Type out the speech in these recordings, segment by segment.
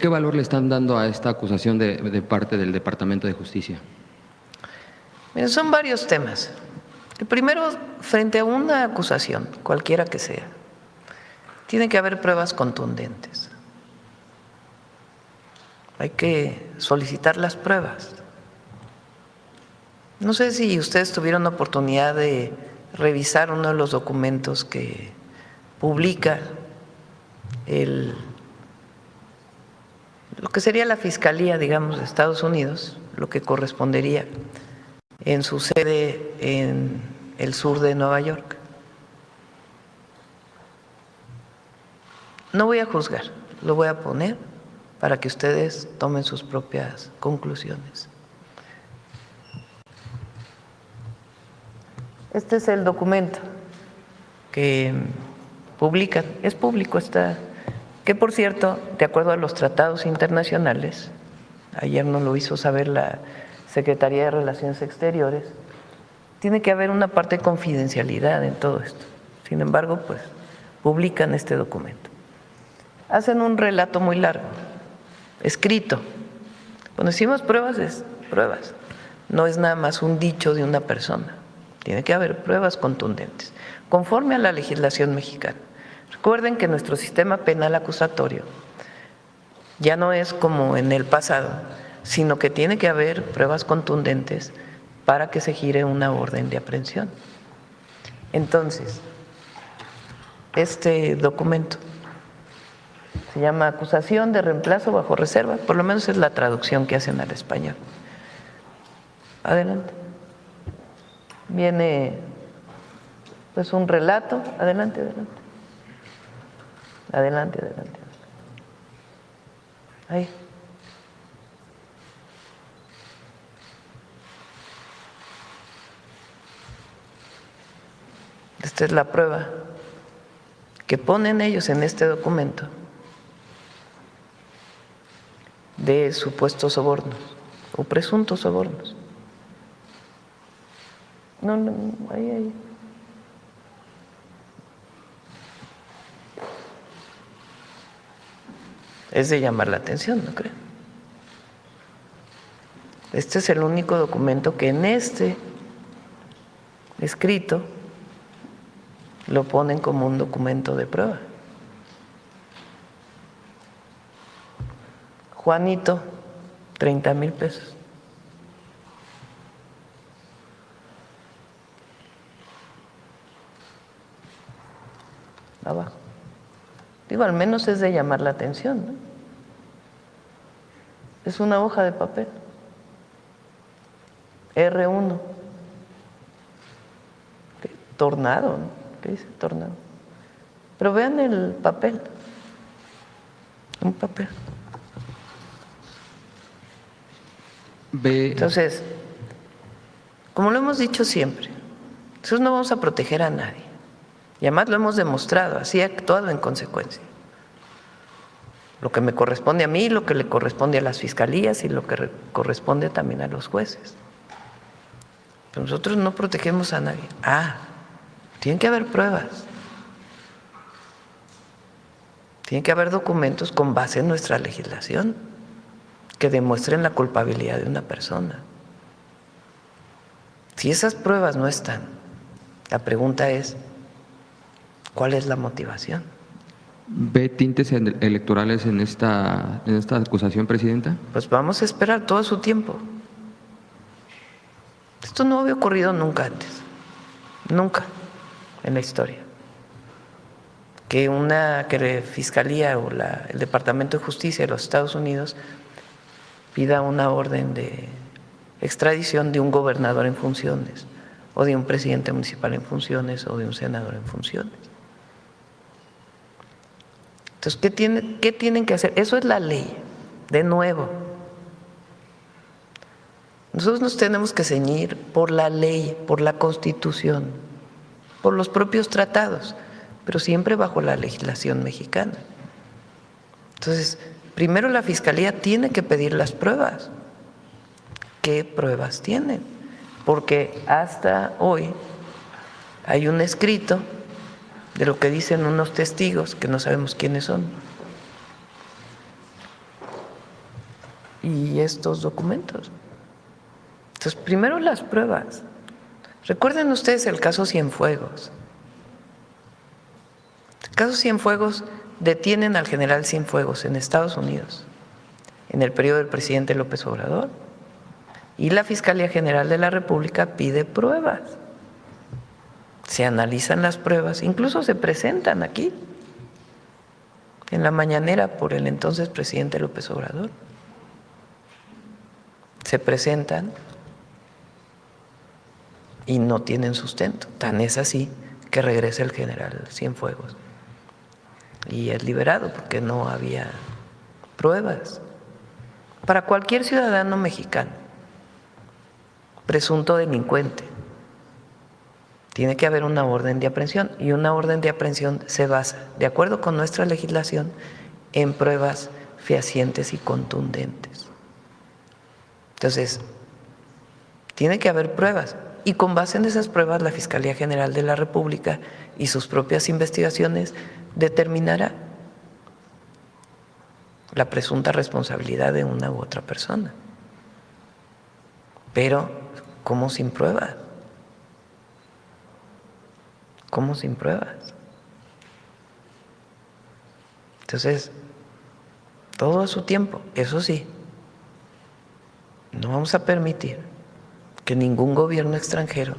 ¿Qué valor le están dando a esta acusación de parte del Departamento de Justicia? Miren, son varios temas. El primero, frente a una acusación, cualquiera que sea, tiene que haber pruebas contundentes. Hay que solicitar las pruebas. No sé si ustedes tuvieron oportunidad de revisar uno de los documentos que publica lo que sería la Fiscalía, digamos, de Estados Unidos, lo que correspondería en su sede en el sur de Nueva York. No voy a juzgar, lo voy a poner para que ustedes tomen sus propias conclusiones. Este es el documento que publican, es público, está, que por cierto, de acuerdo a los tratados internacionales, ayer nos lo hizo saber la Secretaría de Relaciones Exteriores, tiene que haber una parte de confidencialidad en todo esto. Sin embargo, pues publican este documento. Hacen un relato muy largo, escrito. Cuando decimos pruebas, es pruebas. No es nada más un dicho de una persona. Tiene que haber pruebas contundentes, conforme a la legislación mexicana. Recuerden que nuestro sistema penal acusatorio ya no es como en el pasado, sino que tiene que haber pruebas contundentes para que se gire una orden de aprehensión. Entonces, este documento se llama acusación de reemplazo bajo reserva, por lo menos es la traducción que hacen al español. Adelante. Viene pues un relato, adelante, adelante. Adelante, adelante. Ahí. Esta es la prueba que ponen ellos en este documento de supuestos sobornos o presuntos sobornos. No, ahí. Es de llamar la atención, ¿no creen? Este es el único documento que en este escrito lo ponen como un documento de prueba. Juanito, 30,000 pesos. Abajo. Digo, al menos es de llamar la atención, ¿no? Es una hoja de papel. R1. ¿Qué? Tornado, ¿no? ¿Qué dice tornado? Pero vean el papel. Un papel. Entonces, como lo hemos dicho siempre, nosotros no vamos a proteger a nadie. Y además lo hemos demostrado, así he actuado en consecuencia. Lo que me corresponde a mí, lo que le corresponde a las fiscalías y lo que corresponde también a los jueces. Pero nosotros no protegemos a nadie. Tienen que haber pruebas. Tienen que haber documentos con base en nuestra legislación que demuestren la culpabilidad de una persona. Si esas pruebas no están, la pregunta es, ¿cuál es la motivación? ¿Ve tintes electorales en esta acusación, Presidenta? Pues vamos a esperar todo su tiempo. Esto no había ocurrido nunca antes, nunca en la historia. Que una fiscalía o el Departamento de Justicia de los Estados Unidos pida una orden de extradición de un gobernador en funciones, o de un presidente municipal en funciones, o de un senador en funciones. Entonces, ¿qué tienen que hacer? Eso es la ley, de nuevo. Nosotros nos tenemos que ceñir por la ley, por la Constitución, por los propios tratados, pero siempre bajo la legislación mexicana. Entonces, primero la Fiscalía tiene que pedir las pruebas. ¿Qué pruebas tienen? Porque hasta hoy hay un escrito de lo que dicen unos testigos que no sabemos quiénes son. y estos documentos. Entonces, primero las pruebas. Recuerden ustedes el caso Cienfuegos. El caso Cienfuegos, detienen al general Cienfuegos en Estados Unidos en el periodo del presidente López Obrador, y la Fiscalía General de la República pide pruebas. Se analizan las pruebas, incluso se presentan aquí en la mañanera por el entonces presidente López Obrador. Se presentan y no tienen sustento. Tan es así que regresa el general Cienfuegos y es liberado porque no había pruebas. Para cualquier ciudadano mexicano, presunto delincuente, tiene que haber una orden de aprehensión, y una orden de aprehensión se basa, de acuerdo con nuestra legislación, en pruebas fehacientes y contundentes. Entonces, tiene que haber pruebas, y con base en esas pruebas la Fiscalía General de la República y sus propias investigaciones determinará la presunta responsabilidad de una u otra persona. Pero, ¿cómo sin pruebas? ¿Cómo sin pruebas? Entonces, todo a su tiempo. Eso sí, no vamos a permitir que ningún gobierno extranjero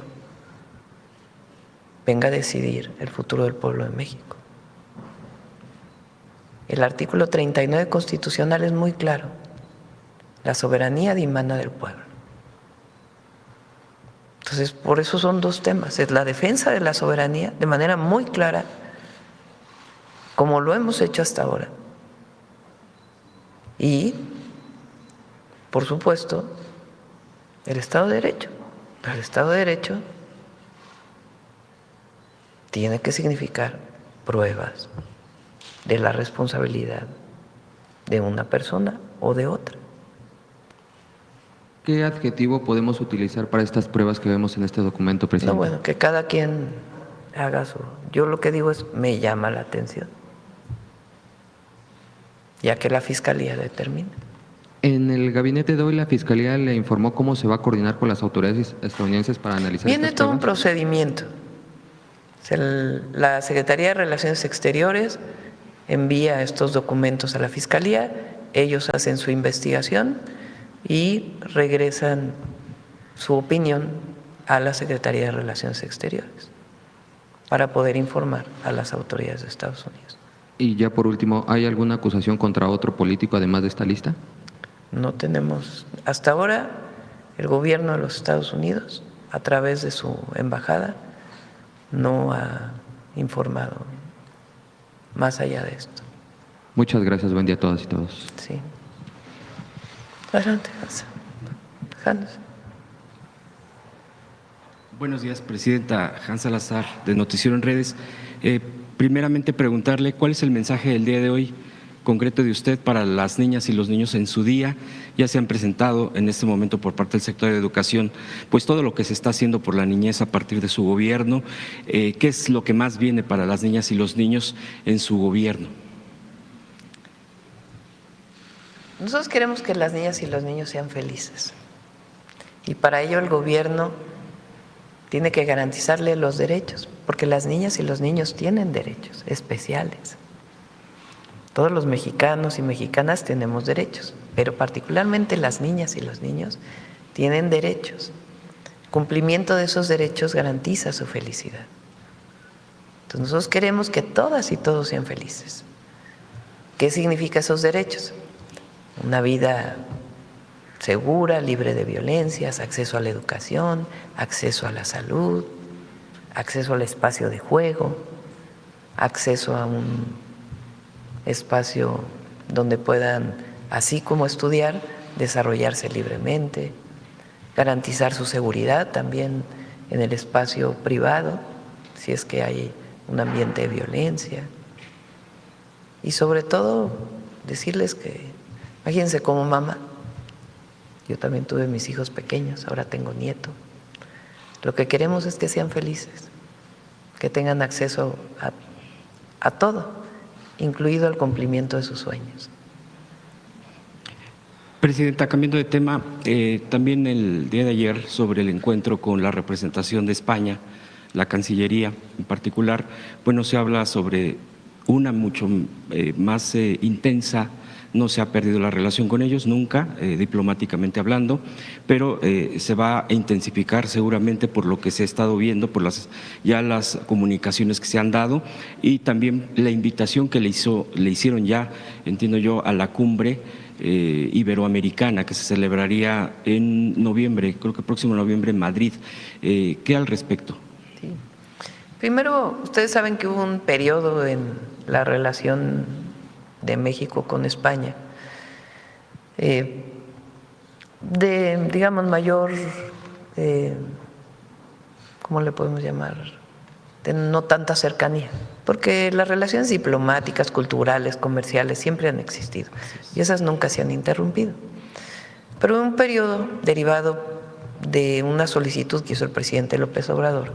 venga a decidir el futuro del pueblo de México. El artículo 39 constitucional es muy claro: la soberanía dimana del pueblo. Entonces, por eso son dos temas: es la defensa de la soberanía de manera muy clara, como lo hemos hecho hasta ahora, y, por supuesto, el Estado de Derecho. El Estado de Derecho tiene que significar pruebas de la responsabilidad de una persona o de otra. ¿Qué adjetivo podemos utilizar para estas pruebas que vemos en este documento, presidente? No, bueno, que cada quien haga su… Yo lo que digo es, me llama la atención, ya que la Fiscalía determina. En el gabinete de hoy, la Fiscalía le informó cómo se va a coordinar con las autoridades estadounidenses para analizar Viene estas todo un pruebas. procedimiento. La Secretaría de Relaciones Exteriores envía estos documentos a la Fiscalía, ellos hacen su investigación y regresan su opinión a la Secretaría de Relaciones Exteriores para poder informar a las autoridades de Estados Unidos. Y ya por último, ¿hay alguna acusación contra otro político además de esta lista? No tenemos, hasta ahora, el gobierno de los Estados Unidos, a través de su embajada, no ha informado más allá de esto. Muchas gracias, buen día a todas y todos. Sí. Adelante, Hans. Buenos días, presidenta. Hans Salazar, de Noticiero en Redes. Primeramente, preguntarle cuál es el mensaje del día de hoy concreto de usted para las niñas y los niños en su día. Ya se han presentado en este momento por parte del sector de educación, pues todo lo que se está haciendo por la niñez a partir de su gobierno. ¿Qué es lo que más viene para las niñas y los niños en su gobierno? Nosotros queremos que las niñas y los niños sean felices, y para ello el gobierno tiene que garantizarle los derechos, porque las niñas y los niños tienen derechos especiales. Todos los mexicanos y mexicanas tenemos derechos, pero particularmente las niñas y los niños tienen derechos. Cumplimiento de esos derechos garantiza su felicidad. Entonces nosotros queremos que todas y todos sean felices. ¿Qué significa esos derechos? Una vida segura, libre de violencias, acceso a la educación, acceso a la salud, acceso al espacio de juego, acceso a un espacio donde puedan, así como estudiar, desarrollarse libremente, garantizar su seguridad también en el espacio privado, si es que hay un ambiente de violencia. Y sobre todo, decirles que, imagínense como mamá, yo también tuve mis hijos pequeños, ahora tengo nieto. Lo que queremos es que sean felices, que tengan acceso a todo, incluido el cumplimiento de sus sueños. Presidenta, cambiando de tema, también el día de ayer sobre el encuentro con la representación de España, la Cancillería en particular, bueno, se habla sobre una mucho más intensa. No se ha perdido la relación con ellos nunca, diplomáticamente hablando, pero se va a intensificar seguramente por lo que se ha estado viendo, por las comunicaciones que se han dado y también la invitación que le hicieron ya, entiendo yo, a la cumbre iberoamericana que se celebraría en noviembre, creo que próximo noviembre en Madrid. ¿Qué al respecto? Sí. Primero, ustedes saben que hubo un periodo en la relación de México con España de, digamos, mayor, ¿cómo le podemos llamar? De no tanta cercanía, porque las relaciones diplomáticas, culturales, comerciales siempre han existido y esas nunca se han interrumpido. Pero un periodo derivado de una solicitud que hizo el presidente López Obrador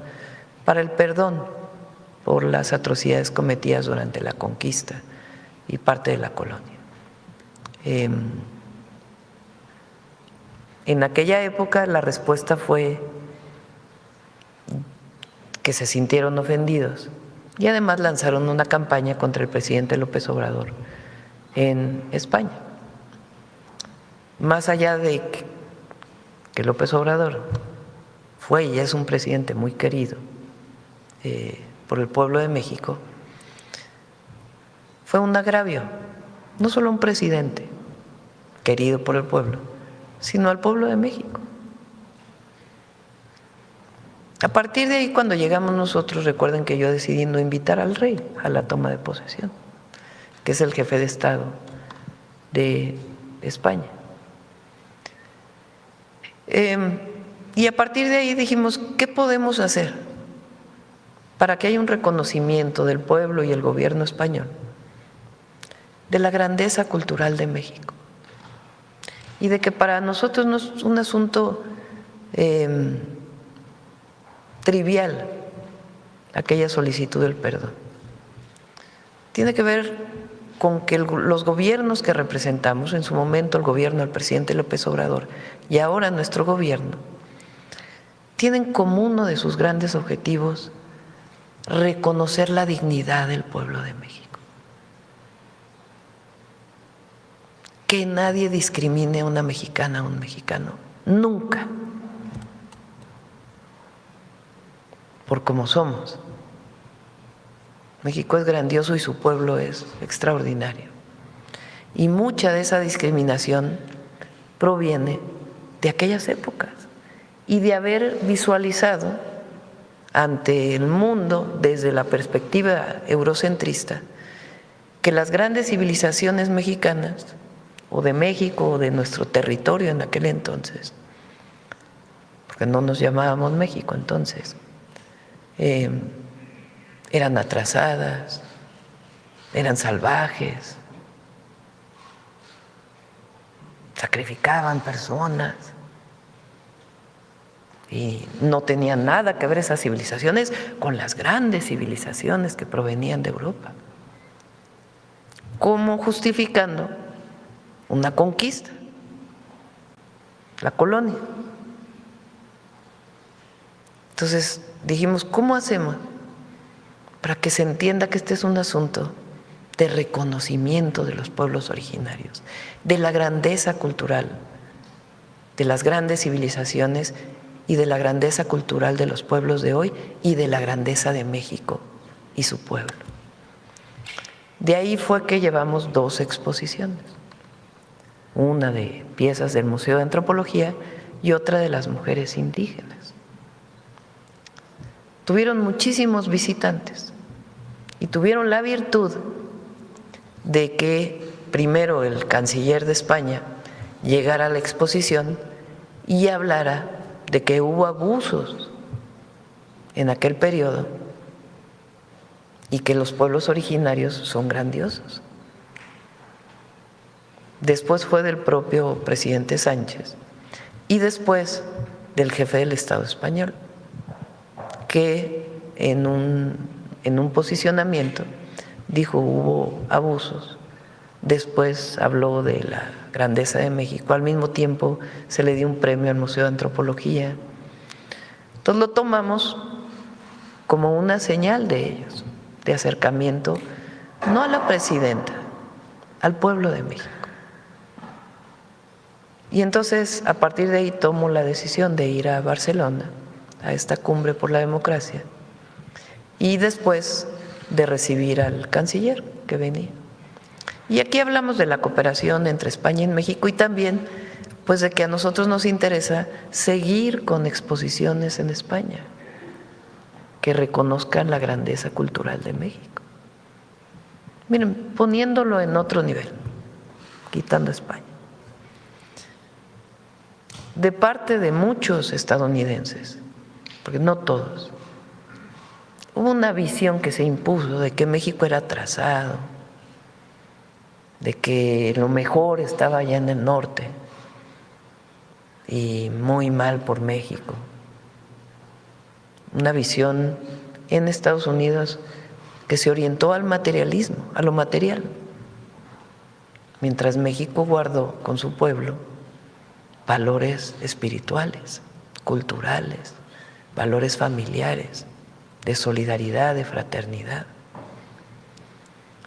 para el perdón por las atrocidades cometidas durante la conquista y parte de la colonia. En aquella época la respuesta fue que se sintieron ofendidos y además lanzaron una campaña contra el presidente López Obrador en España. Más allá de que López Obrador fue y es un presidente muy querido por el pueblo de México, fue un agravio, no solo a un presidente querido por el pueblo, sino al pueblo de México. A partir de ahí, cuando llegamos nosotros, recuerden que yo decidí no invitar al rey a la toma de posesión, que es el jefe de Estado de España. Y a partir de ahí dijimos, ¿qué podemos hacer para que haya un reconocimiento del pueblo y el gobierno español de la grandeza cultural de México? Y de que para nosotros no es un asunto trivial aquella solicitud del perdón. Tiene que ver con que los gobiernos que representamos, en su momento el gobierno del presidente López Obrador y ahora nuestro gobierno, tienen como uno de sus grandes objetivos reconocer la dignidad del pueblo de México. Que nadie discrimine a una mexicana o un mexicano, nunca, por cómo somos. México es grandioso y su pueblo es extraordinario. Y mucha de esa discriminación proviene de aquellas épocas y de haber visualizado ante el mundo desde la perspectiva eurocentrista que las grandes civilizaciones mexicanas o de México o de nuestro territorio en aquel entonces, porque no nos llamábamos México entonces, eran atrasadas, eran salvajes, sacrificaban personas y no tenían nada que ver esas civilizaciones con las grandes civilizaciones que provenían de Europa, como justificando una conquista, la colonia. Entonces dijimos, ¿cómo hacemos para que se entienda que este es un asunto de reconocimiento de los pueblos originarios, de la grandeza cultural, de las grandes civilizaciones y de la grandeza cultural de los pueblos de hoy y de la grandeza de México y su pueblo? De ahí fue que llevamos 2 exposiciones, una de piezas del Museo de Antropología y otra de las mujeres indígenas. Tuvieron muchísimos visitantes y tuvieron la virtud de que primero el canciller de España llegara a la exposición y hablara de que hubo abusos en aquel periodo y que los pueblos originarios son grandiosos. Después fue del propio presidente Sánchez y después del jefe del Estado español, que en un posicionamiento dijo hubo abusos después habló de la grandeza de México, al mismo tiempo se le dio un premio al Museo de Antropología. Entonces lo tomamos como una señal de ellos, de acercamiento, no a la presidenta, al pueblo de México. Y entonces, a partir de ahí, tomo la decisión de ir a Barcelona, a esta cumbre por la democracia, y después de recibir al canciller que venía. Y aquí hablamos de la cooperación entre España y México y también pues de que a nosotros nos interesa seguir con exposiciones en España que reconozcan la grandeza cultural de México. Miren, poniéndolo en otro nivel, quitando España. De parte de muchos estadounidenses, porque no todos, hubo una visión que se impuso de que México era atrasado, de que lo mejor estaba allá en el norte y muy mal por México. Una visión en Estados Unidos que se orientó al materialismo, a lo material, mientras México guardó con su pueblo valores espirituales, culturales, valores familiares, de solidaridad, de fraternidad.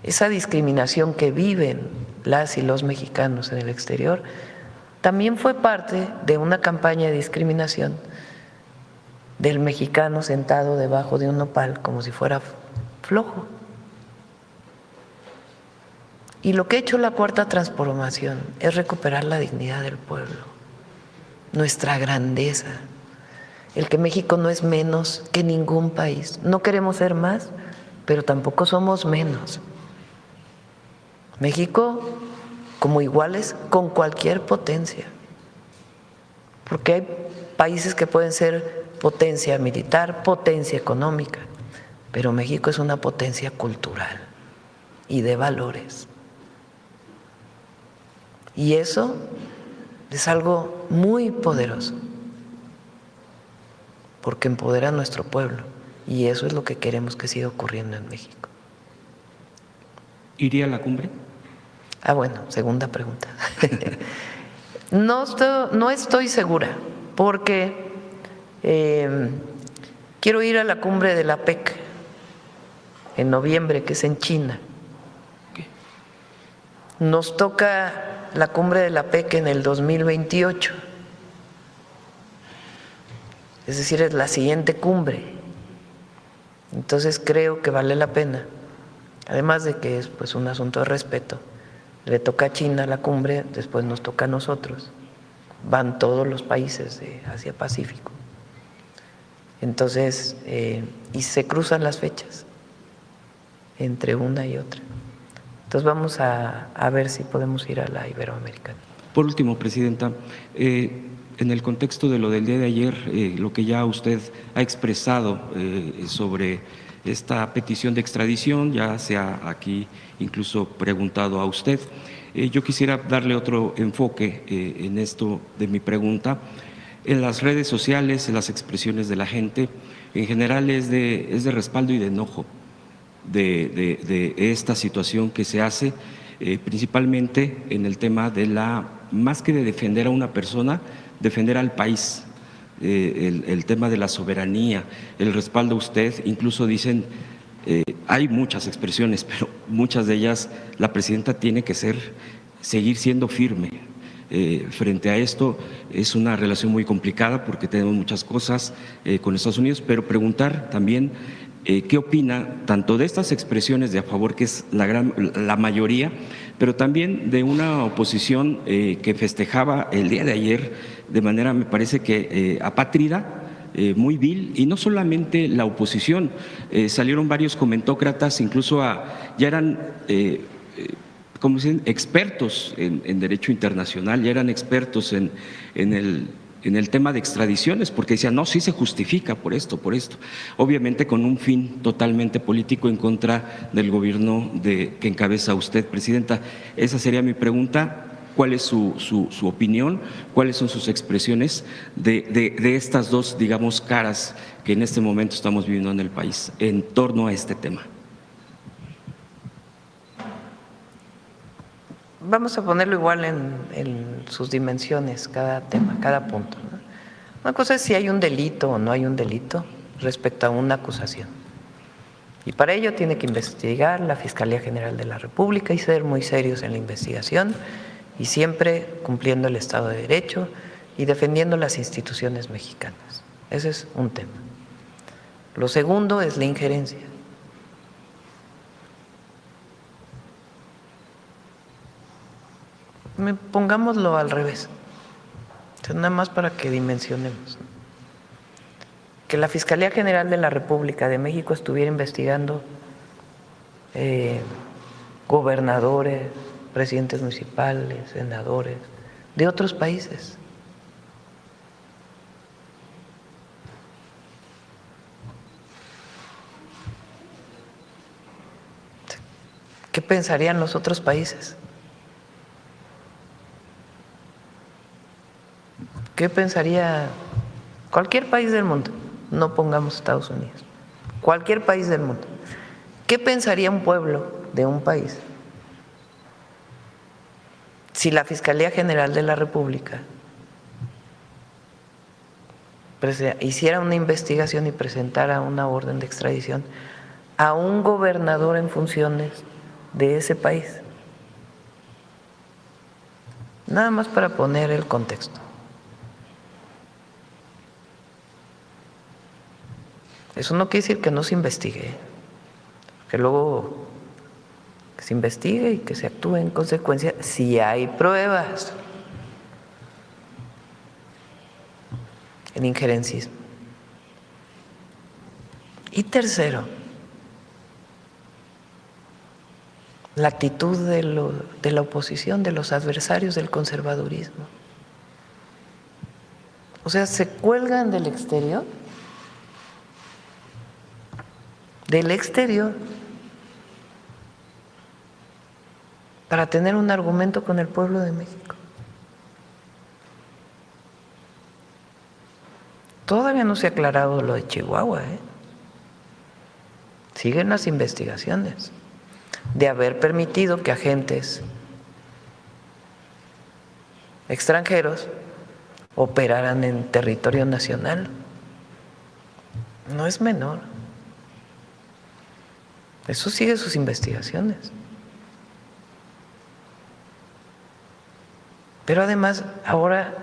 Esa discriminación que viven las y los mexicanos en el exterior también fue parte de una campaña de discriminación del mexicano sentado debajo de un nopal como si fuera flojo. Y lo que ha hecho la Cuarta Transformación es recuperar la dignidad del pueblo, nuestra grandeza, el que México no es menos que ningún país. No queremos ser más, pero tampoco somos menos. México como iguales con cualquier potencia, porque hay países que pueden ser potencia militar, potencia económica, pero México es una potencia cultural y de valores. Y eso es algo muy poderoso, porque empodera a nuestro pueblo, y eso es lo que queremos que siga ocurriendo en México. ¿Iría a la cumbre? Ah, bueno, segunda pregunta. No estoy segura, porque quiero ir a la cumbre de la PEC en noviembre, que es en China. Nos toca la cumbre de la PEC en el 2028, es decir, es la siguiente cumbre. Entonces creo que vale la pena, además de que es pues un asunto de respeto. Le toca a China la cumbre, después nos toca a nosotros. Van todos los países de Asia Pacífico. Entonces, y se cruzan las fechas entre una y otra. Entonces vamos a ver si podemos ir a la Iberoamericana. Por último, Presidenta, en el contexto de lo del día de ayer, lo que ya usted ha expresado sobre esta petición de extradición, ya se ha aquí incluso preguntado a usted. Yo quisiera darle otro enfoque en esto de mi pregunta. En las redes sociales, en las expresiones de la gente, en general es de respaldo y de enojo de esta situación que se hace, principalmente en el tema de más que de defender a una persona, defender al país. El tema de la soberanía, el respaldo a usted, incluso dicen, hay muchas expresiones, pero muchas de ellas la presidenta tiene que seguir siendo firme. Frente a esto es una relación muy complicada porque tenemos muchas cosas con Estados Unidos, pero preguntar también qué opina tanto de estas expresiones de a favor, que es la mayoría, pero también de una oposición que festejaba el día de ayer de manera, me parece que apátrida, muy vil, y no solamente la oposición, salieron varios comentócratas, incluso ya eran como dicen, expertos en derecho internacional, ya eran expertos en el tema de extradiciones, porque decían, no, sí se justifica por esto, obviamente con un fin totalmente político en contra del gobierno que encabeza usted, Presidenta. Esa sería mi pregunta. ¿Cuál es su opinión? ¿Cuáles son sus expresiones de estas dos, digamos, caras que en este momento estamos viviendo en el país en torno a este tema? vamos a ponerlo igual en sus dimensiones, cada tema, cada punto, ¿no? Una cosa es si hay un delito o no hay un delito respecto a una acusación. Y para ello tiene que investigar la Fiscalía General de la República y ser muy serios en la investigación y siempre cumpliendo el Estado de Derecho y defendiendo las instituciones mexicanas. Ese es un tema. Lo segundo es la injerencia. Pongámoslo al revés, nada más para que dimensionemos. Que la Fiscalía General de la República de México estuviera investigando gobernadores, presidentes municipales, senadores de otros países. ¿Qué pensarían los otros países? ¿Qué pensaría cualquier país del mundo? No pongamos Estados Unidos. Cualquier país del mundo. ¿Qué pensaría un pueblo de un país si la Fiscalía General de la República hiciera una investigación y presentara una orden de extradición a un gobernador en funciones de ese país? Nada más para poner el contexto. Eso no quiere decir que no se investigue, que luego que se investigue y que se actúe en consecuencia si hay pruebas. El injerencismo. Y tercero, la actitud de la oposición, de los adversarios del conservadurismo. O sea, se cuelgan del exterior para tener un argumento con el pueblo de México. Todavía no se ha aclarado lo de Chihuahua, ¿eh? Siguen las investigaciones de haber permitido que agentes extranjeros operaran en territorio nacional. No es menor. Eso sigue sus investigaciones. Pero además, ahora,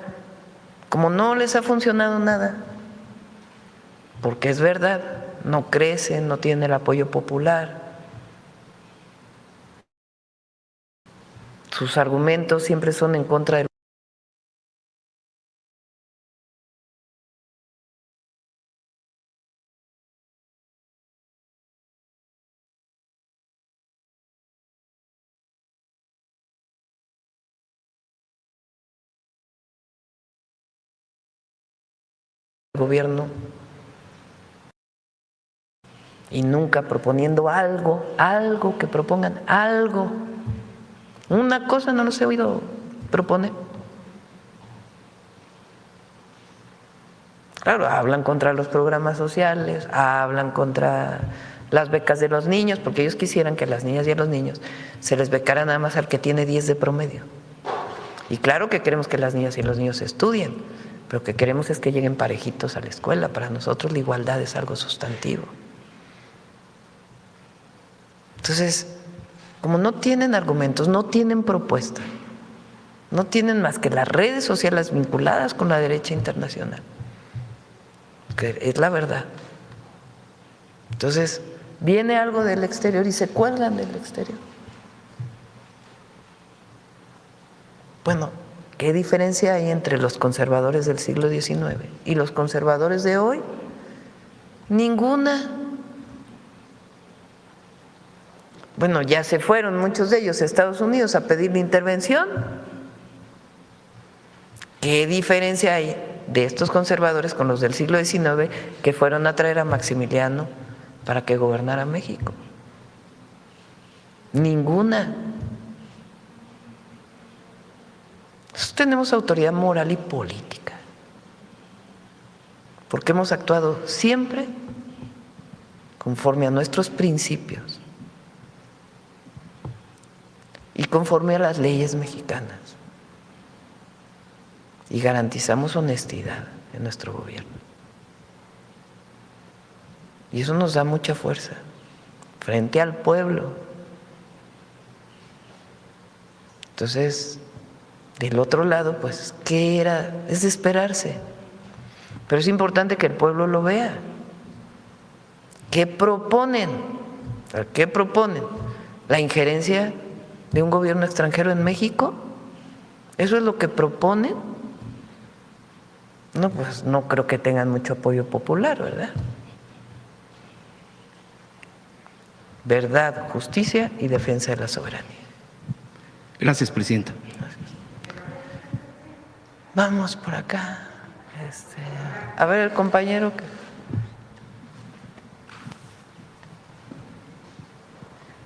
como no les ha funcionado nada, porque es verdad, no crecen, no tienen el apoyo popular, sus argumentos siempre son en contra del gobierno y nunca proponiendo algo que propongan algo. Una cosa no los he oído proponer. Claro, hablan contra los programas sociales, hablan contra las becas de los niños, porque ellos quisieran que a las niñas y a los niños se les becara nada más al que tiene 10 de promedio. Y claro que queremos que las niñas y los niños estudien, pero que queremos es que lleguen parejitos a la escuela. Para nosotros la igualdad es algo sustantivo. Entonces, como no tienen argumentos, no tienen propuesta, no tienen más que las redes sociales vinculadas con la derecha internacional, que es la verdad. Entonces, viene algo del exterior y se cuelgan del exterior. Bueno, ¿qué diferencia hay entre los conservadores del siglo XIX y los conservadores de hoy? Ninguna. Bueno, ya se fueron muchos de ellos a Estados Unidos a pedir la intervención. ¿Qué diferencia hay de estos conservadores con los del siglo XIX que fueron a traer a Maximiliano para que gobernara México? Ninguna. Nosotros tenemos autoridad moral y política, porque hemos actuado siempre conforme a nuestros principios y conforme a las leyes mexicanas y garantizamos honestidad en nuestro gobierno. Y eso nos da mucha fuerza frente al pueblo. Entonces, del otro lado, pues, ¿qué era? Es de esperarse. Pero es importante que el pueblo lo vea. ¿Qué proponen? ¿Qué proponen? ¿La injerencia de un gobierno extranjero en México? ¿Eso es lo que proponen? No, pues no creo que tengan mucho apoyo popular, ¿verdad? Verdad, justicia y defensa de la soberanía. Gracias, presidenta. Vamos por acá. A ver, el compañero.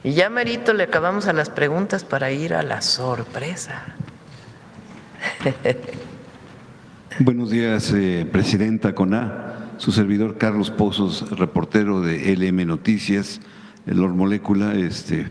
Y ya merito le acabamos a las preguntas para ir a la sorpresa. Buenos días, presidenta CONA. Su servidor Carlos Pozos, reportero de LM Noticias, Lord Molécula.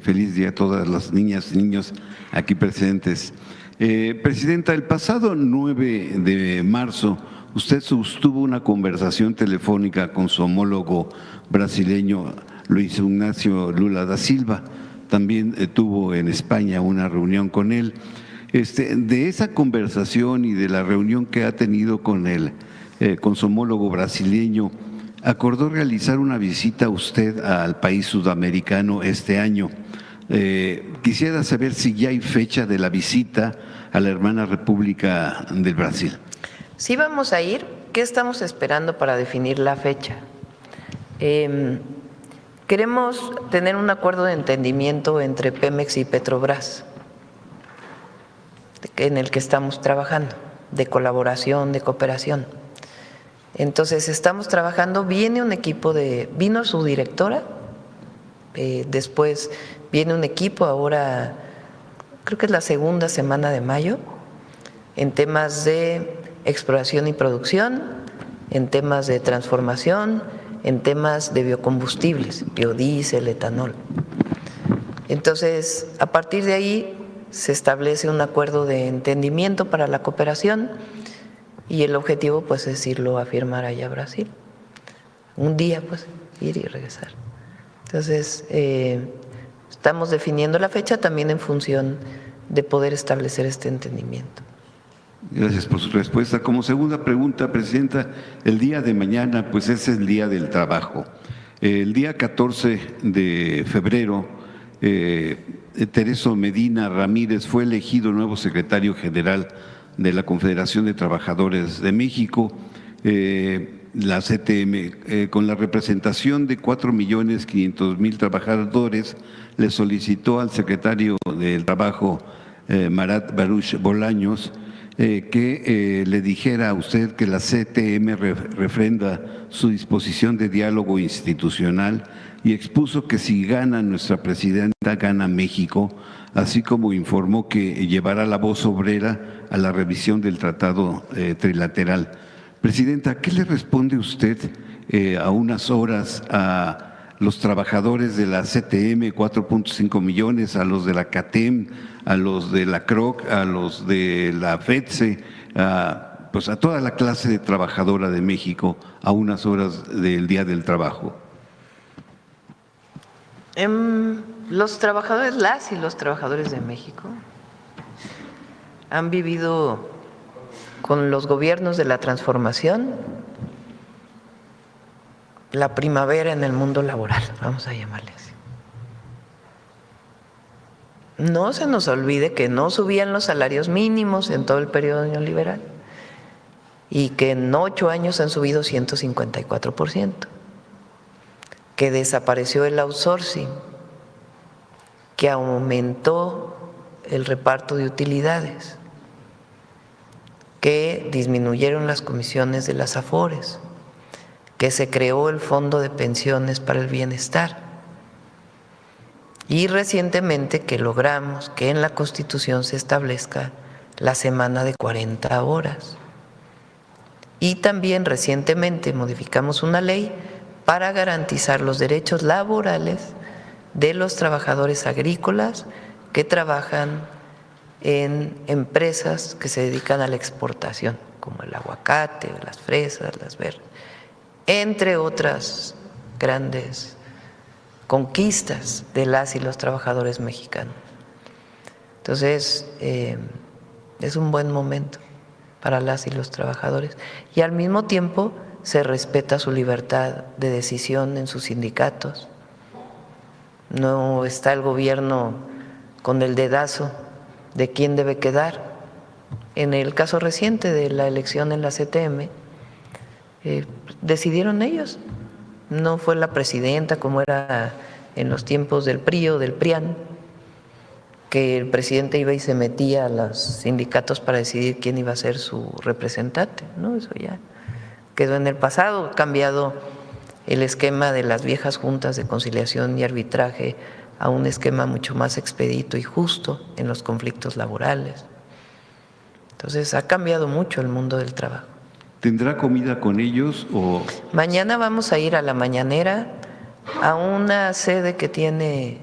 Feliz día a todas las niñas y niños aquí presentes. Presidenta, el pasado 9 de marzo usted sostuvo una conversación telefónica con su homólogo brasileño Luis Ignacio Lula da Silva. También tuvo en España una reunión con él. De esa conversación y de la reunión que ha tenido con su homólogo brasileño, acordó realizar una visita usted al país sudamericano este año. Quisiera saber si ya hay fecha de la visita a la hermana República del Brasil. Sí vamos a ir. ¿Qué estamos esperando para definir la fecha? Queremos tener un acuerdo de entendimiento entre Pemex y Petrobras, en el que estamos trabajando, de colaboración, de cooperación. Entonces estamos trabajando, vino su directora, después viene un equipo ahora, creo que es la segunda semana de mayo, en temas de exploración y producción, en temas de transformación, en temas de biocombustibles, biodiesel, etanol. Entonces, a partir de ahí se establece un acuerdo de entendimiento para la cooperación y el objetivo pues es irlo a firmar allá a Brasil. Un día pues ir y regresar. Entonces, estamos definiendo la fecha también en función de poder establecer este entendimiento. Gracias por su respuesta. Como segunda pregunta, presidenta, el día de mañana pues es el Día del Trabajo. El día 14 de febrero, Tereso Medina Ramírez fue elegido nuevo secretario general de la Confederación de Trabajadores de México, la CTM, con la representación de 4.500.000 trabajadores, le solicitó al secretario del Trabajo, Marat Baruch Bolaños, que le dijera a usted que la CTM refrenda su disposición de diálogo institucional y expuso que si gana nuestra presidenta, gana México, así como informó que llevará la voz obrera a la revisión del tratado trilateral. Presidenta, ¿qué le responde usted a unas horas a los trabajadores de la CTM, 4.5 millones, a los de la CATEM, a los de la CROC, a los de la FETSE, pues a toda la clase de trabajadora de México a unas horas del Día del Trabajo? Los trabajadores, las y los trabajadores de México han vivido con los gobiernos de la transformación la primavera en el mundo laboral, vamos a llamarle así. No se nos olvide que no subían los salarios mínimos en todo el periodo neoliberal y que en 8 años han subido 154%, que desapareció el outsourcing, que aumentó el reparto de utilidades, que disminuyeron las comisiones de las AFORES, que se creó el Fondo de Pensiones para el Bienestar y recientemente que logramos que en la Constitución se establezca la semana de 40 horas. Y también recientemente modificamos una ley para garantizar los derechos laborales de los trabajadores agrícolas que trabajan en empresas que se dedican a la exportación, como el aguacate, las fresas, las verdes, entre otras grandes conquistas de las y los trabajadores mexicanos. Entonces, es un buen momento para las y los trabajadores y al mismo tiempo se respeta su libertad de decisión en sus sindicatos. No está el gobierno con el dedazo de quién debe quedar. En el caso reciente de la elección en la CTM, decidieron ellos. No fue la presidenta como era en los tiempos del PRI o del PRIAN, que el presidente iba y se metía a los sindicatos para decidir quién iba a ser su representante. No, eso ya quedó en el pasado, ha cambiado el esquema de las viejas juntas de conciliación y arbitraje a un esquema mucho más expedito y justo en los conflictos laborales. Entonces ha cambiado mucho el mundo del trabajo. ¿Tendrá comida con ellos o...? Mañana vamos a ir a la mañanera a una sede que tiene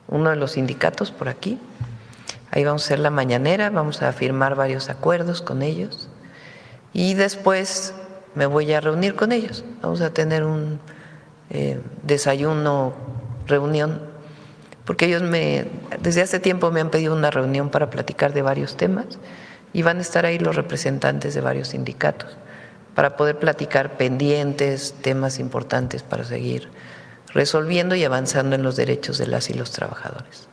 uno de los sindicatos por aquí. Ahí vamos a hacer la mañanera, vamos a firmar varios acuerdos con ellos y después me voy a reunir con ellos. Vamos a tener un desayuno, reunión, porque ellos desde hace tiempo me han pedido una reunión para platicar de varios temas y van a estar ahí los representantes de varios sindicatos para poder platicar pendientes, temas importantes para seguir resolviendo y avanzando en los derechos de las y los trabajadores.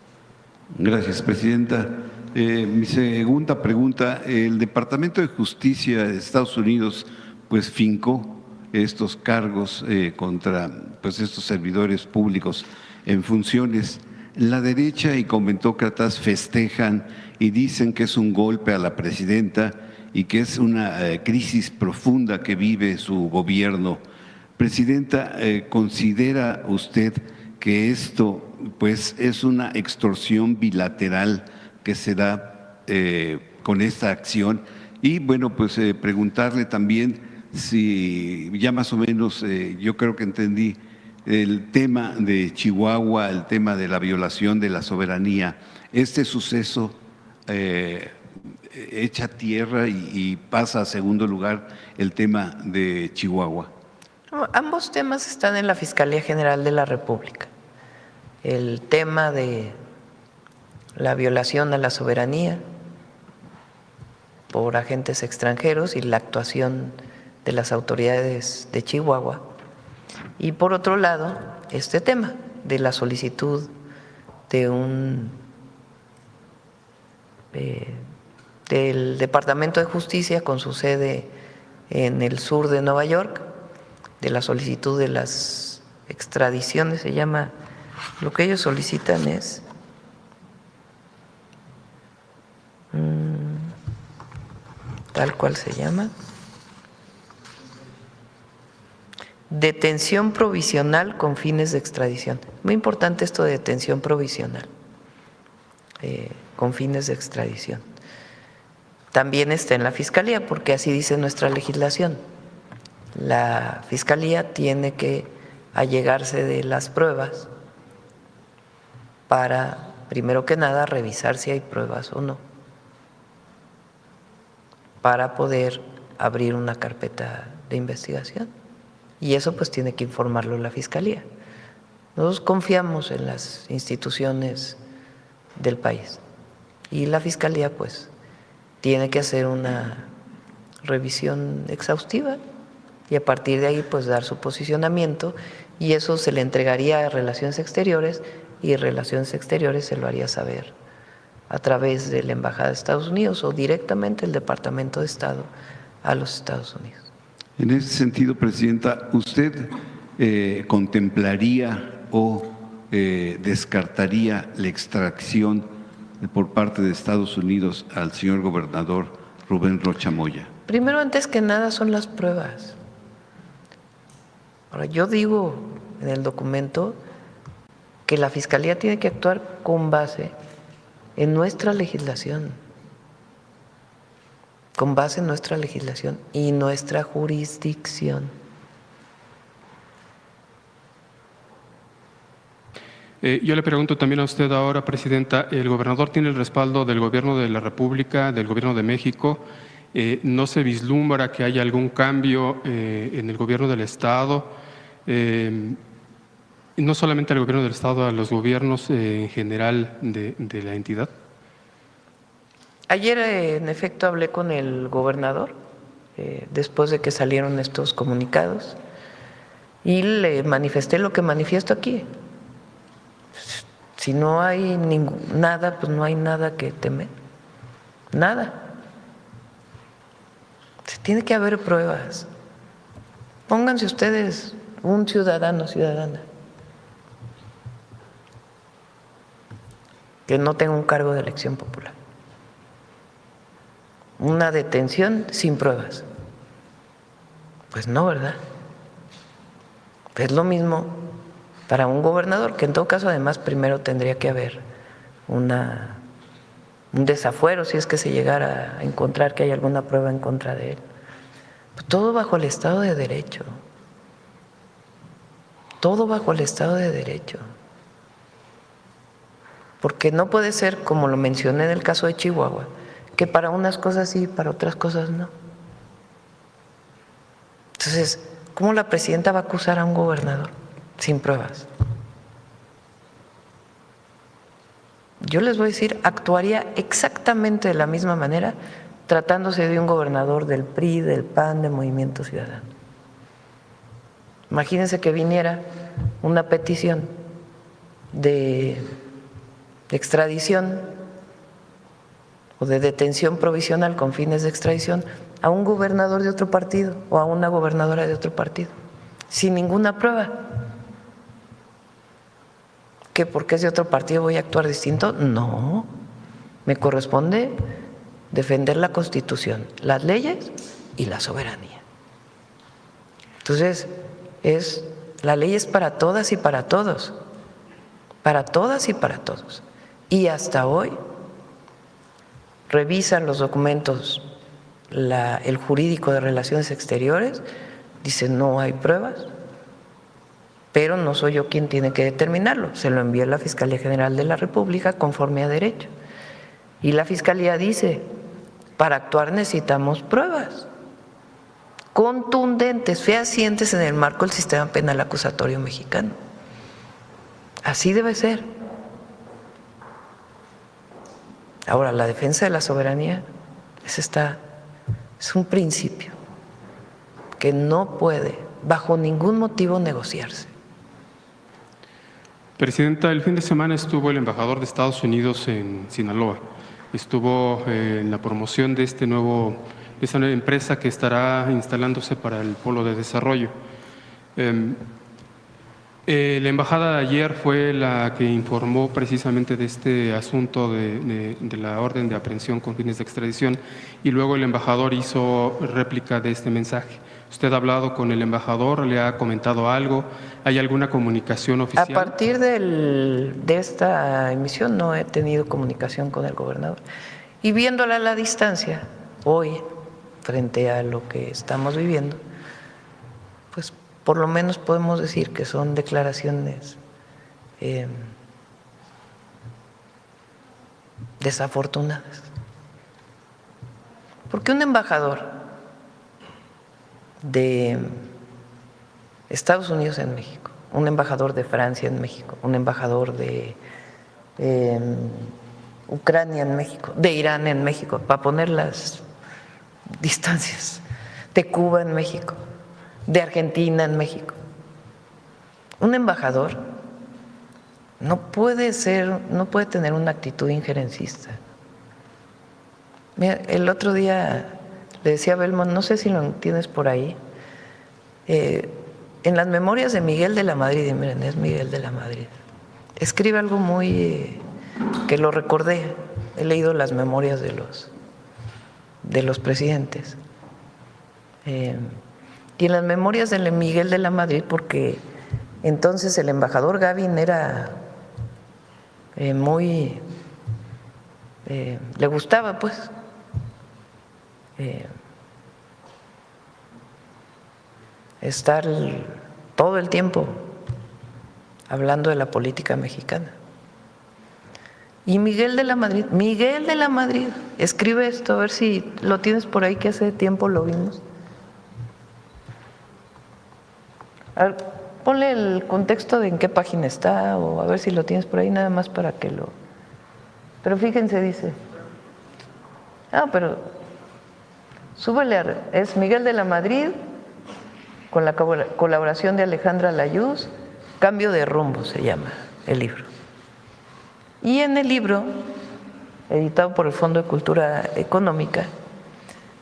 Gracias, presidenta. Mi segunda pregunta, el Departamento de Justicia de Estados Unidos pues fincó estos cargos contra pues estos servidores públicos en funciones. La derecha y comentócratas festejan y dicen que es un golpe a la presidenta y que es una crisis profunda que vive su gobierno. Presidenta, ¿considera usted que esto pues es una extorsión bilateral que se da con esta acción? Y bueno, pues preguntarle también si ya más o menos yo creo que entendí el tema de Chihuahua, el tema de la violación de la soberanía. Este suceso echa tierra y pasa a segundo lugar el tema de Chihuahua. Ambos temas están en la Fiscalía General de la República. El tema de la violación a la soberanía por agentes extranjeros y la actuación de las autoridades de Chihuahua. Y por otro lado, este tema de la solicitud de del Departamento de Justicia con su sede en el sur de Nueva York, de la solicitud de las extradiciones, se llama, lo que ellos solicitan es tal cual se llama, detención provisional con fines de extradición. Muy importante esto de detención provisional con fines de extradición. También está en la Fiscalía, porque así dice nuestra legislación. La Fiscalía tiene que allegarse de las pruebas para, primero que nada, revisar si hay pruebas o no, para poder abrir una carpeta de investigación. Y eso pues tiene que informarlo la Fiscalía. Nosotros confiamos en las instituciones del país y la Fiscalía pues tiene que hacer una revisión exhaustiva y a partir de ahí pues dar su posicionamiento y eso se le entregaría a Relaciones Exteriores y Relaciones Exteriores se lo haría saber a través de la Embajada de Estados Unidos o directamente el Departamento de Estado a los Estados Unidos. En ese sentido, presidenta, ¿usted contemplaría o descartaría la extracción por parte de Estados Unidos al señor gobernador Rubén Rocha Moya? Primero, antes que nada, son las pruebas. Ahora, yo digo en el documento que la Fiscalía tiene que actuar con base en nuestra legislación, con base en nuestra legislación y nuestra jurisdicción. Yo le pregunto también a usted ahora, Presidenta, el gobernador tiene el respaldo del Gobierno de la República, del Gobierno de México. ¿No se vislumbra que haya algún cambio en el Gobierno del Estado? No solamente al Gobierno del Estado, a los gobiernos en general de la entidad. Ayer, en efecto, hablé con el gobernador después de que salieron estos comunicados y le manifesté lo que manifiesto aquí. Si no hay nada, pues no hay nada que temer. Nada. Tiene que haber pruebas. Pónganse ustedes un ciudadano, ciudadana, que no tenga un cargo de elección popular. Una detención sin pruebas. Pues no, ¿verdad? Es lo mismo para un gobernador, que en todo caso además primero tendría que haber un desafuero si es que se llegara a encontrar que hay alguna prueba en contra de él. Todo bajo el Estado de Derecho. Todo bajo el Estado de Derecho. Porque no puede ser, como lo mencioné en el caso de Chihuahua, que para unas cosas sí, para otras cosas no. Entonces, ¿cómo la presidenta va a acusar a un gobernador sin pruebas? Yo les voy a decir, actuaría exactamente de la misma manera tratándose de un gobernador del PRI, del PAN, de Movimiento Ciudadano. Imagínense que viniera una petición de extradición o de detención provisional con fines de extradición a un gobernador de otro partido o a una gobernadora de otro partido, sin ninguna prueba. ¿Que porque es de otro partido voy a actuar distinto? No, me corresponde defender la Constitución, las leyes y la soberanía. Entonces, la ley es para todas y para todos, para todas y para todos. Y hasta hoy revisan los documentos el jurídico de Relaciones Exteriores, dice no hay pruebas, pero no soy yo quien tiene que determinarlo, se lo envía la Fiscalía General de la República conforme a derecho. Y la Fiscalía dice, para actuar necesitamos pruebas contundentes, fehacientes en el marco del sistema penal acusatorio mexicano. Así debe ser. Ahora, la defensa de la soberanía es un principio que no puede, bajo ningún motivo, negociarse. Presidenta, el fin de semana estuvo el embajador de Estados Unidos en Sinaloa. Estuvo en la promoción de esta nueva empresa que estará instalándose para el Polo de Desarrollo. La embajada de ayer fue la que informó precisamente de este asunto de la orden de aprehensión con fines de extradición y luego el embajador hizo réplica de este mensaje. ¿Usted ha hablado con el embajador? ¿Le ha comentado algo? ¿Hay alguna comunicación oficial? A partir de esta emisión no he tenido comunicación con el gobernador. Y viéndola a la distancia, hoy, frente a lo que estamos viviendo, pues por lo menos podemos decir que son declaraciones desafortunadas. Porque un embajador de Estados Unidos en México, un embajador de Francia en México, un embajador de Ucrania en México, de Irán en México, para poner las distancias, de Cuba en México, de Argentina en México. Un embajador no puede tener una actitud injerencista. Mira, el otro día le decía a Belmont, no sé si lo tienes por ahí, en las memorias de Miguel de la Madrid, y miren, es Miguel de la Madrid, escribe algo muy que lo recordé, he leído las memorias de los presidentes. Y en las memorias de Miguel de la Madrid, porque entonces el embajador Gavin era le gustaba pues estar todo el tiempo hablando de la política mexicana. Y Miguel de la Madrid, escribe esto, a ver si lo tienes por ahí, que hace tiempo lo vimos. A ver, ponle el contexto de en qué página está, o a ver si lo tienes por ahí, nada más para que lo… Pero fíjense, dice… pero súbele, es Miguel de la Madrid, con la colaboración de Alejandra Layuz, Cambio de rumbo se llama el libro. Y en el libro, editado por el Fondo de Cultura Económica,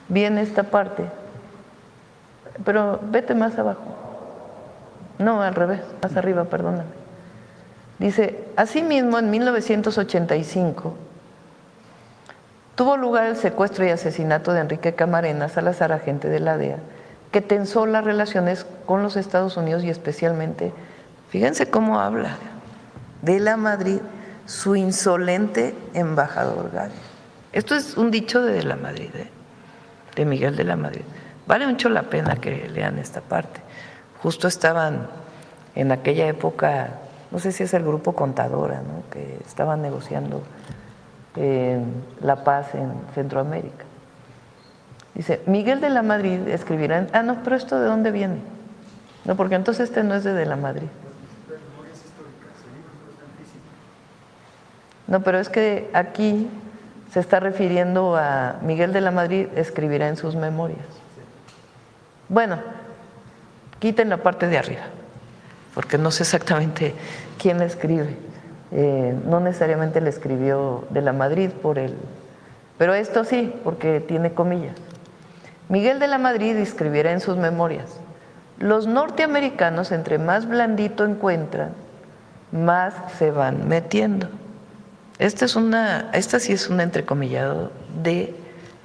viene esta parte, pero vete más abajo. No, al revés, más arriba, perdóname. Dice, asimismo, en 1985 tuvo lugar el secuestro y asesinato de Enrique Camarena Salazar, agente de la DEA, que tensó las relaciones con los Estados Unidos y especialmente, fíjense cómo habla, de la Madrid, su insolente embajador Gávez. Esto es un dicho de la Madrid, de Miguel de la Madrid. Vale mucho la pena que lean esta parte. Justo estaban en aquella época, no sé si es el grupo Contadora, ¿no?, que estaban negociando la paz en Centroamérica. Dice, Miguel de la Madrid escribirá… no, pero ¿esto de dónde viene? No, porque entonces este no es de la Madrid. No, pero es que aquí se está refiriendo a Miguel de la Madrid, escribirá en sus memorias. Bueno, quiten la parte de arriba, porque no sé exactamente quién la escribe. No necesariamente le escribió de la Madrid pero esto sí, porque tiene comillas. Miguel de la Madrid escribirá en sus memorias: los norteamericanos, entre más blandito encuentran, más se van metiendo. Esta sí es un entrecomillado de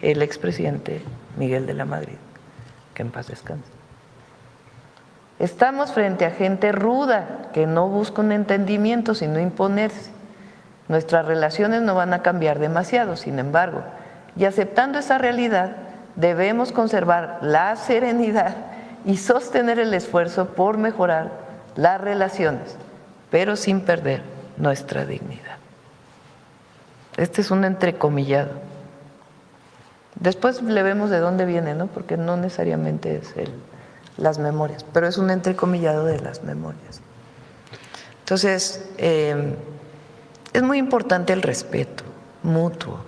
el expresidente Miguel de la Madrid, que en paz descanse. Estamos frente a gente ruda que no busca un entendimiento sino imponerse. Nuestras relaciones no van a cambiar demasiado, sin embargo, y aceptando esa realidad, debemos conservar la serenidad y sostener el esfuerzo por mejorar las relaciones, pero sin perder nuestra dignidad. Este es un entrecomillado. Después le vemos de dónde viene, ¿no?, porque no necesariamente es las memorias, pero es un entrecomillado de las memorias. Entonces, es muy importante el respeto mutuo.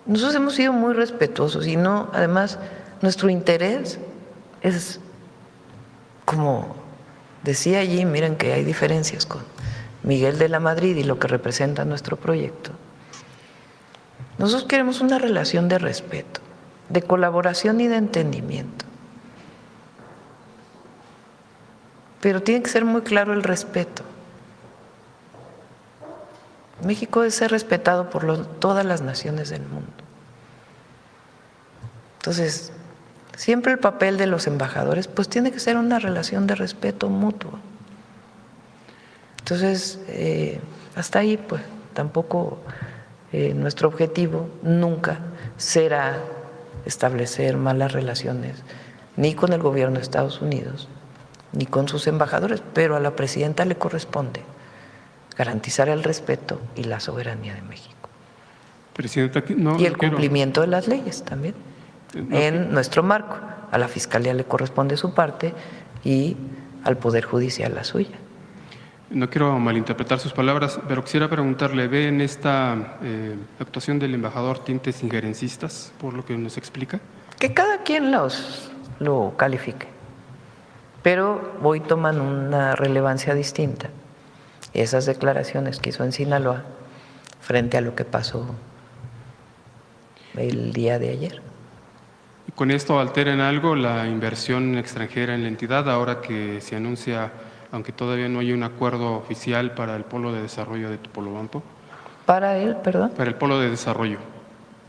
Nosotros hemos sido muy respetuosos y no, además, nuestro interés es, como decía allí, miren que hay diferencias con Miguel de la Madrid y lo que representa nuestro proyecto. Nosotros queremos una relación de respeto, de colaboración y de entendimiento. Pero tiene que ser muy claro el respeto. México debe ser respetado por todas las naciones del mundo. Entonces, siempre el papel de los embajadores pues tiene que ser una relación de respeto mutuo. Entonces, hasta ahí pues tampoco nuestro objetivo nunca será establecer malas relaciones ni con el gobierno de Estados Unidos ni con sus embajadores, pero a la presidenta le corresponde garantizar el respeto y la soberanía de México. Presidenta, y el cumplimiento de las leyes también, en nuestro marco. A la Fiscalía le corresponde su parte y al Poder Judicial la suya. No quiero malinterpretar sus palabras, pero quisiera preguntarle, ¿ve en esta actuación del embajador tintes injerencistas, por lo que nos explica? Que cada quien lo califique, pero hoy toman una relevancia distinta esas declaraciones que hizo en Sinaloa frente a lo que pasó el día de ayer. ¿Con esto altera en algo la inversión extranjera en la entidad ahora que se anuncia, aunque todavía no hay un acuerdo oficial, para el polo de desarrollo de Topolobampo? ¿Para él, perdón? Para el polo de desarrollo.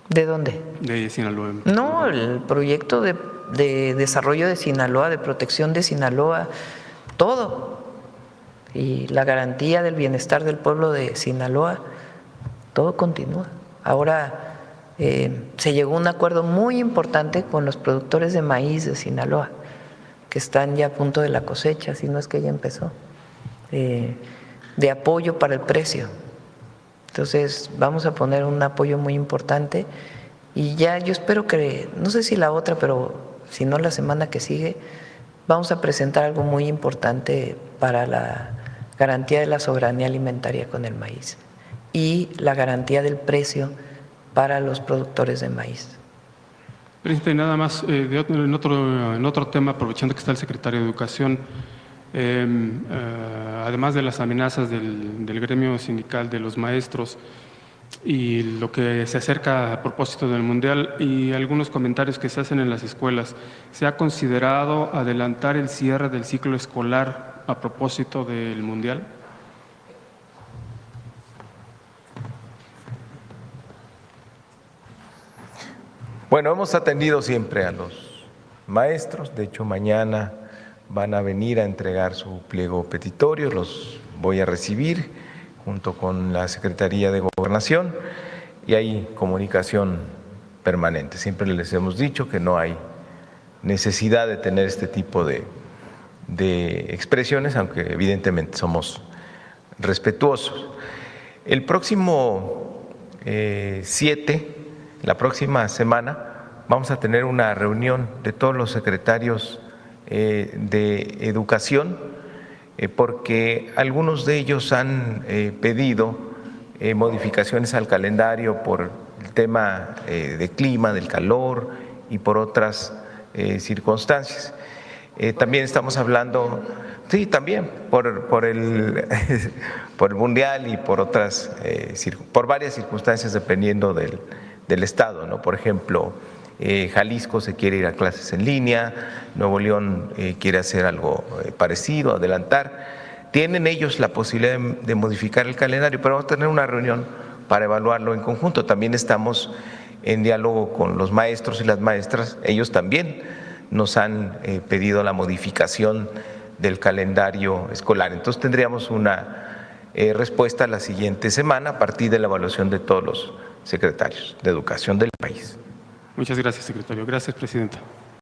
¿De dónde? De Sinaloa. No, el proyecto de desarrollo de Sinaloa, de protección de Sinaloa, todo. Y la garantía del bienestar del pueblo de Sinaloa, todo continúa. Ahora se llegó a un acuerdo muy importante con los productores de maíz de Sinaloa, que están ya a punto de la cosecha, si no es que ya empezó. de apoyo para el precio. Entonces vamos a poner un apoyo muy importante y ya yo espero que, no sé si la otra, pero si no la semana que sigue, vamos a presentar algo muy importante para la garantía de la soberanía alimentaria con el maíz y la garantía del precio para los productores de maíz. Presidente, nada más, en otro tema, aprovechando que está el secretario de Educación, además de las amenazas del gremio sindical de los maestros y lo que se acerca a propósito del Mundial y algunos comentarios que se hacen en las escuelas, ¿se ha considerado adelantar el cierre del ciclo escolar a propósito del Mundial? Bueno, hemos atendido siempre a los maestros, de hecho mañana van a venir a entregar su pliego petitorio, los voy a recibir junto con la Secretaría de Gobernación y hay comunicación permanente. Siempre les hemos dicho que no hay necesidad de tener este tipo de expresiones, aunque evidentemente somos respetuosos. El próximo 7, la próxima semana, vamos a tener una reunión de todos los secretarios de Educación, porque algunos de ellos han pedido modificaciones al calendario por el tema de clima, del calor y por otras circunstancias. También estamos hablando, sí, también por el Mundial y por otras, por varias circunstancias dependiendo del estado, ¿no? Por ejemplo, Jalisco se quiere ir a clases en línea, Nuevo León quiere hacer algo parecido, adelantar. Tienen ellos la posibilidad de modificar el calendario, pero vamos a tener una reunión para evaluarlo en conjunto. También estamos en diálogo con los maestros y las maestras, ellos también nos han pedido la modificación del calendario escolar. Entonces tendríamos una respuesta la siguiente semana a partir de la evaluación de todos los secretarios de educación del país. Muchas gracias, secretario. Gracias, presidenta.